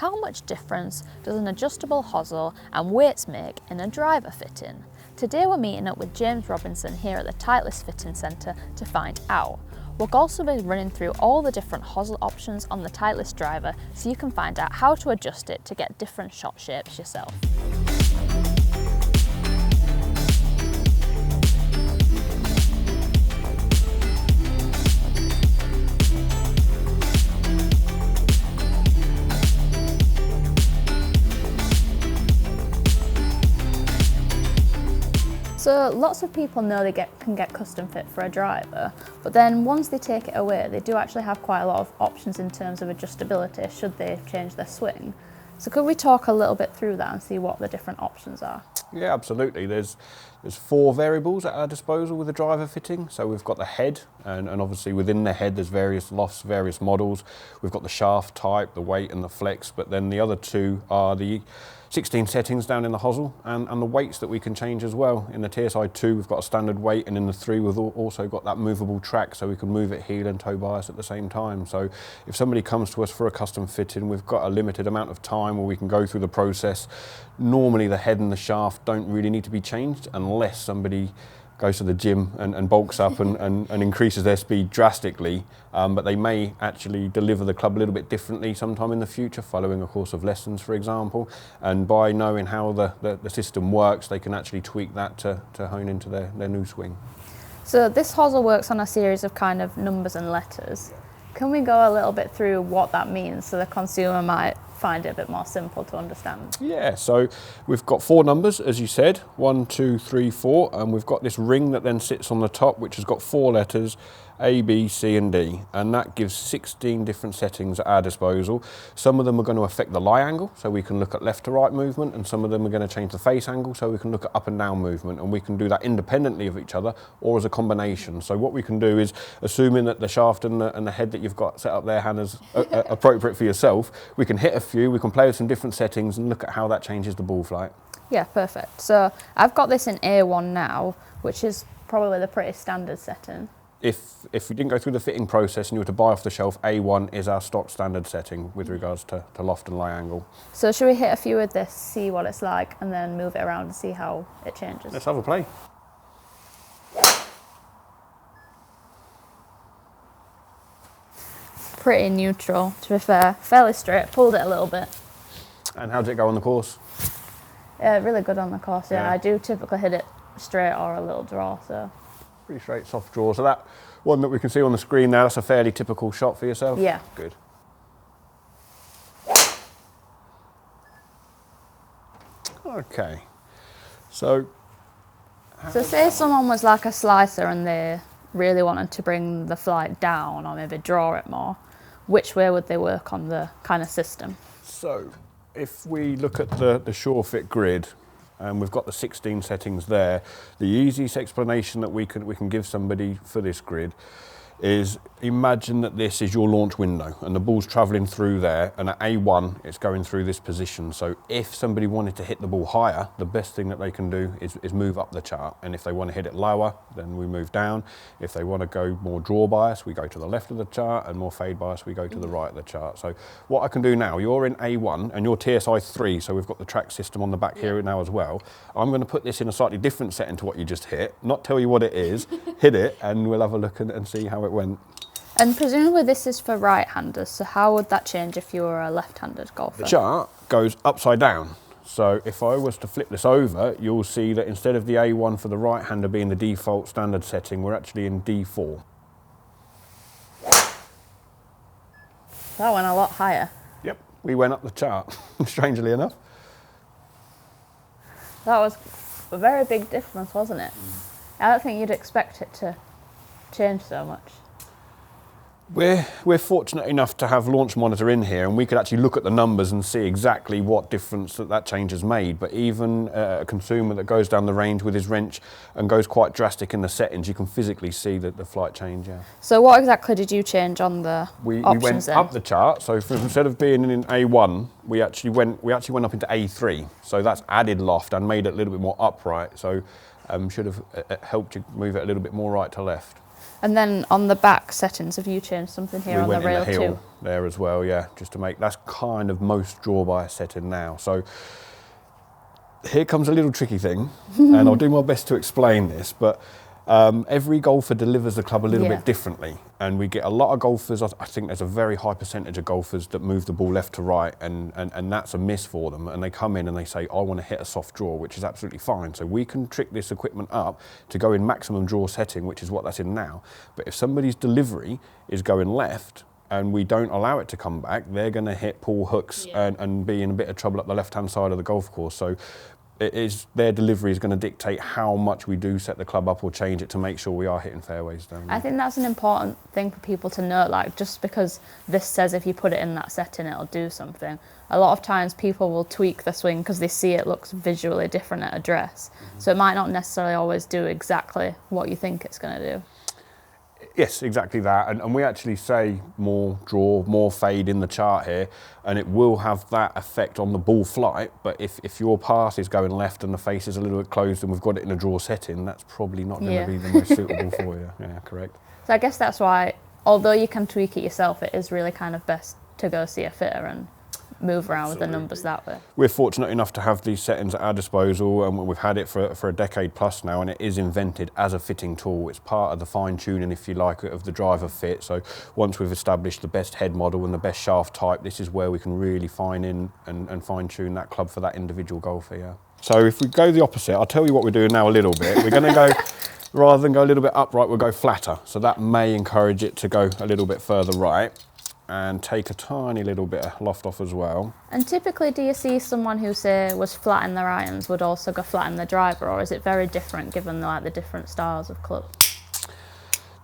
how much difference does an adjustable hosel and weights make in a driver fitting? Today we're meeting up with James Robinson here at the Titleist Fitting Centre to find out. We'll also be running through all the different hosel options on the Titleist driver so you can find out how to adjust it to get different shot shapes yourself. So lots of people know they can get custom fit for a driver, but then once they take it away, they do actually have quite a lot of options in terms of adjustability should they change their swing. So could we talk a little bit through that and see what the different options are? Yeah, absolutely. There's 4 variables at our disposal with the driver fitting. So we've got the head, and obviously within the head there's various lofts, various models. We've got the shaft type, the weight and the flex, but then the other 2 are the 16 settings down in the hosel and the weights that we can change as well. In the TSi2 we've got a standard weight, and in the 3 we've also got that movable track so we can move it heel and toe bias at the same time. So if somebody comes to us for a custom fitting, we've got a limited amount of time where we can go through the process. Normally the head and the shaft don't really need to be changed unless somebody goes to the gym and bulks up and increases their speed drastically, but they may actually deliver the club a little bit differently sometime in the future, following a course of lessons, for example. And by knowing how the system works, they can actually tweak that to hone into their new swing. So this hosel works on a series of kind of numbers and letters. Can we go a little bit through what that means so the consumer might find it a bit more simple to understand? Yeah, so we've got 4 numbers, as you said, 1, 2, 3, 4, and we've got this ring that then sits on the top, which has got 4 letters, A, B, C and D, and that gives 16 different settings at our disposal. Some of them are going to affect the lie angle, so we can look at left to right movement, and some of them are going to change the face angle, so we can look at up and down movement, and we can do that independently of each other or as a combination. So what we can do is, assuming that the shaft and the head that you've got set up there, Hannah's appropriate for yourself, we can hit a few, we can play with some different settings and look at how that changes the ball flight. Yeah, perfect. So I've got this in A1 now, which is probably the pretty standard setting. If we didn't go through the fitting process and you were to buy off the shelf, A1 is our stock standard setting with regards to loft and lie angle. So should we hit a few with this, see what it's like, and then move it around and see how it changes? Let's have a play. Pretty neutral, to be fair. Fairly straight, pulled it a little bit. And how did it go on the course? Yeah, really good on the course, yeah. Yeah. I do typically hit it straight or a little draw, so. Pretty straight, soft draw. So that one that we can see on the screen now, that's a fairly typical shot for yourself? Yeah. Good. Okay. So say someone was like a slicer and they really wanted to bring the flight down or maybe draw it more, which way would they work on the kind of system? So if we look at the SureFit grid, and we've got the 16 settings there, the easiest explanation that we can give somebody for this grid is, imagine that this is your launch window and the ball's travelling through there, and at A1 it's going through this position. So if somebody wanted to hit the ball higher, the best thing that they can do is move up the chart, and if they want to hit it lower, then we move down. If they want to go more draw bias, we go to the left of the chart, and more fade bias, we go to the right of the chart. So what I can do now, you're in A1 and you're TSi3, so we've got the track system on the back here now as well. I'm going to put this in a slightly different setting to what you just hit, not tell you what it is, hit it, and we'll have a look and see how it went. And presumably this is for right-handers, so how would that change if you were a left-handed golfer? The chart goes upside down. So if I was to flip this over, you'll see that instead of the A1 for the right-hander being the default standard setting, we're actually in D4. That went a lot higher. Yep, we went up the chart, strangely enough. That was a very big difference, wasn't it? I don't think you'd expect it to change so much. We're fortunate enough to have Launch Monitor in here, and we could actually look at the numbers and see exactly what difference that change has made. But even a consumer that goes down the range with his wrench and goes quite drastic in the settings, you can physically see the flight change, yeah. So what exactly did you change on the options we went then? up the chart, so instead of being in A1, we actually went up into A3. So that's added loft and made it a little bit more upright. So should have helped you move it a little bit more right to left. And then on the back settings, have you changed something here on the rail we went in the heel too? there as well, yeah, just to make, that's kind of most draw by setting now. So here comes a little tricky thing, and I'll do my best to explain this, but every golfer delivers the club a little bit differently, and we get a lot of golfers, I think there's a very high percentage of golfers that move the ball left to right, and that's a miss for them, and they come in and they say, I want to hit a soft draw, which is absolutely fine. So we can trick this equipment up to go in maximum draw setting, which is what that's in now. But if somebody's delivery is going left, and we don't allow it to come back, they're going to hit pull hooks and be in a bit of trouble up the left-hand side of the golf course. So their delivery is going to dictate how much we do set the club up or change it to make sure we are hitting fairways down there. I think that's an important thing for people to note, like just because this says if you put it in that setting it'll do something, a lot of times people will tweak the swing because they see it looks visually different at address. So it might not necessarily always do exactly what you think it's going to do. Yes, exactly that, and we actually say more draw, more fade in the chart here, and it will have that effect on the ball flight, but if your pass is going left and the face is a little bit closed and we've got it in a draw setting, that's probably not going to be the most suitable for you. Yeah, correct. So I guess that's why, although you can tweak it yourself, it is really kind of best to go see a fitter and move around with the numbers that way. We're fortunate enough to have these settings at our disposal, and we've had it for a decade plus now, and it is invented as a fitting tool. It's part of the fine tuning, if you like, of the driver fit. So once we've established the best head model and the best shaft type, this is where we can really fine in and fine tune that club for that individual golfer, yeah. So if we go the opposite, I'll tell you what we're doing now a little bit. We're going to go, rather than go a little bit upright, we'll go flatter. So that may encourage it to go a little bit further right, and take a tiny little bit of loft off as well. And typically, do you see someone who, say, was flat in their irons would also go flat in the driver, or is it very different given the different styles of club?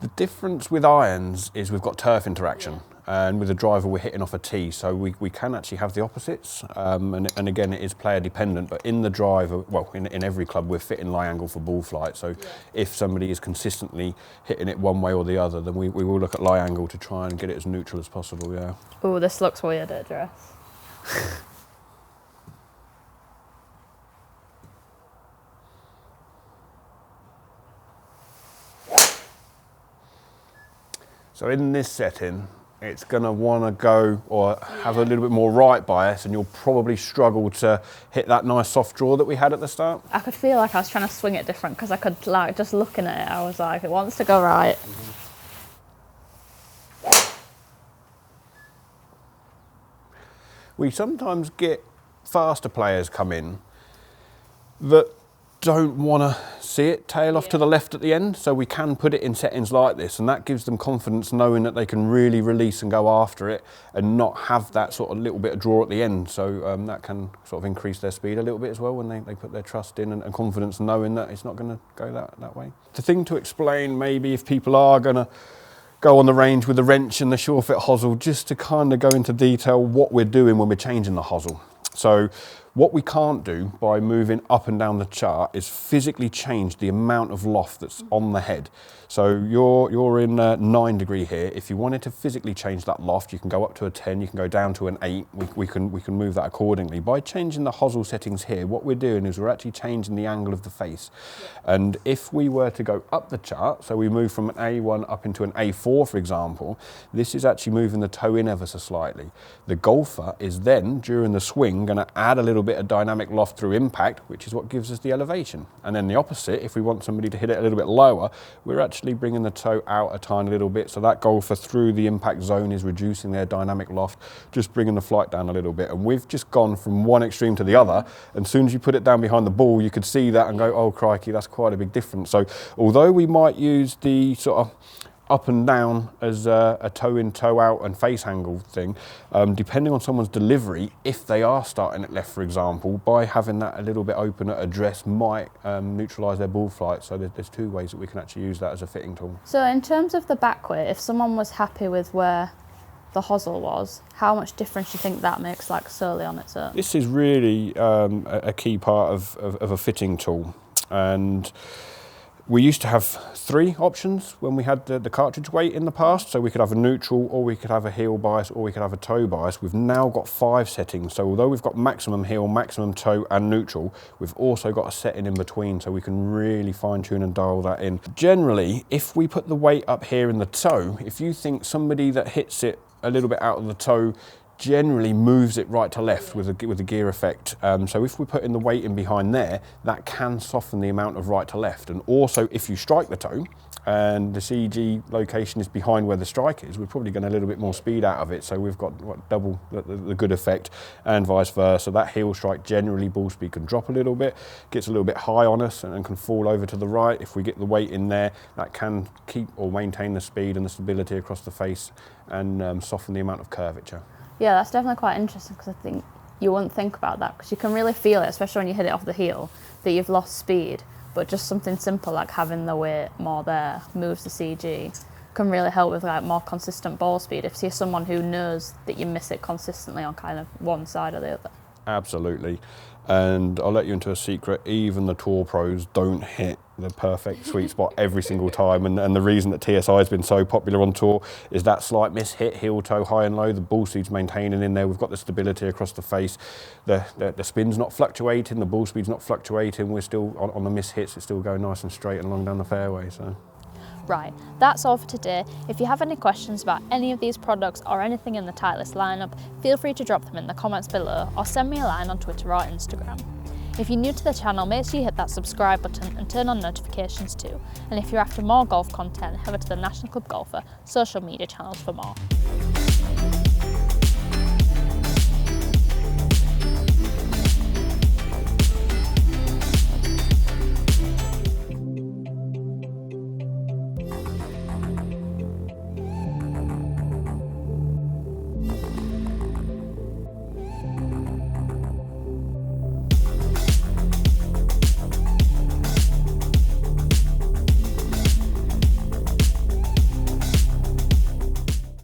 The difference with irons is we've got turf interaction, and with the driver we're hitting off a tee, so we can actually have the opposites, and again it is player dependent, but in the driver, well in every club we're fitting lie angle for ball flight, so if somebody is consistently hitting it one way or the other, then we will look at lie angle to try and get it as neutral as possible, yeah. Oh, this looks weird at address. So in this setting, it's going to want to go or have a little bit more right bias, and you'll probably struggle to hit that nice soft draw that we had at the start. I could feel like I was trying to swing it different because I could, like, just looking at it, I was like, it wants to go right. We sometimes get faster players come in that don't want to see it tail off to the left at the end, so we can put it in settings like this, and that gives them confidence knowing that they can really release and go after it and not have that sort of little bit of draw at the end, so that can sort of increase their speed a little bit as well when they put their trust in and confidence knowing that it's not going to go that way. The thing to explain maybe if people are going to go on the range with the wrench and the SureFit Hosel, just to kind of go into detail what we're doing when we're changing the hosel. So what we can't do by moving up and down the chart is physically change the amount of loft that's on the head. So you're in 9 degree here. If you wanted to physically change that loft, you can go up to a 10, you can go down to an 8. We can move that accordingly. By changing the hosel settings here, what we're doing is we're actually changing the angle of the face. And if we were to go up the chart, so we move from an A1 up into an A4, for example, this is actually moving the toe in ever so slightly. The golfer is then, during the swing, going to add a little bit of dynamic loft through impact, which is what gives us the elevation. And then the opposite, if we want somebody to hit it a little bit lower, we're actually bringing the toe out a tiny little bit, so that golfer through the impact zone is reducing their dynamic loft, just bringing the flight down a little bit. And we've just gone from one extreme to the other, and as soon as you put it down behind the ball, you could see that and go, oh crikey, that's quite a big difference. So although we might use the sort of up and down as a toe in, toe out and face angle thing, depending on someone's delivery, if they are starting at left, for example, by having that a little bit open at address might neutralise their ball flight. So there's 2 ways that we can actually use that as a fitting tool. So in terms of the back weight, if someone was happy with where the hosel was, how much difference do you think that makes, like solely on its own? This is really a key part of a fitting tool, and We used to have 3 options when we had the cartridge weight in the past. So we could have a neutral, or we could have a heel bias, or we could have a toe bias. We've now got 5 settings. So although we've got maximum heel, maximum toe and neutral, we've also got a setting in between, so we can really fine tune and dial that in. Generally, if we put the weight up here in the toe, if you think somebody that hits it a little bit out of the toe generally moves it right to left with a gear effect. So if we put in the weight in behind there, that can soften the amount of right to left. And also if you strike the toe and the CG location is behind where the strike is, we're probably getting a little bit more speed out of it. So we've got double the good effect, and vice versa. That heel strike, generally ball speed can drop a little bit, gets a little bit high on us and can fall over to the right. If we get the weight in there, that can keep or maintain the speed and the stability across the face and soften the amount of curvature. Yeah, that's definitely quite interesting, because I think you wouldn't think about that, because you can really feel it, especially when you hit it off the heel, that you've lost speed. But just something simple like having the weight more there moves the CG can really help with like more consistent ball speed if you're someone who knows that you miss it consistently on kind of one side or the other. Absolutely. And I'll let you into a secret, even the tour pros don't hit the perfect sweet spot every single time. And the reason that TSi has been so popular on tour is that slight miss hit, heel toe, high and low, the ball speed's maintaining in there. We've got the stability across the face. The spin's not fluctuating, the ball speed's not fluctuating. We're still, on the miss hits, it's still going nice and straight and long down the fairway. So. Right, that's all for today. If you have any questions about any of these products or anything in the Titleist lineup, feel free to drop them in the comments below or send me a line on Twitter or Instagram. If you're new to the channel, make sure you hit that subscribe button and turn on notifications too. And if you're after more golf content, head over to the National Club Golfer social media channels for more.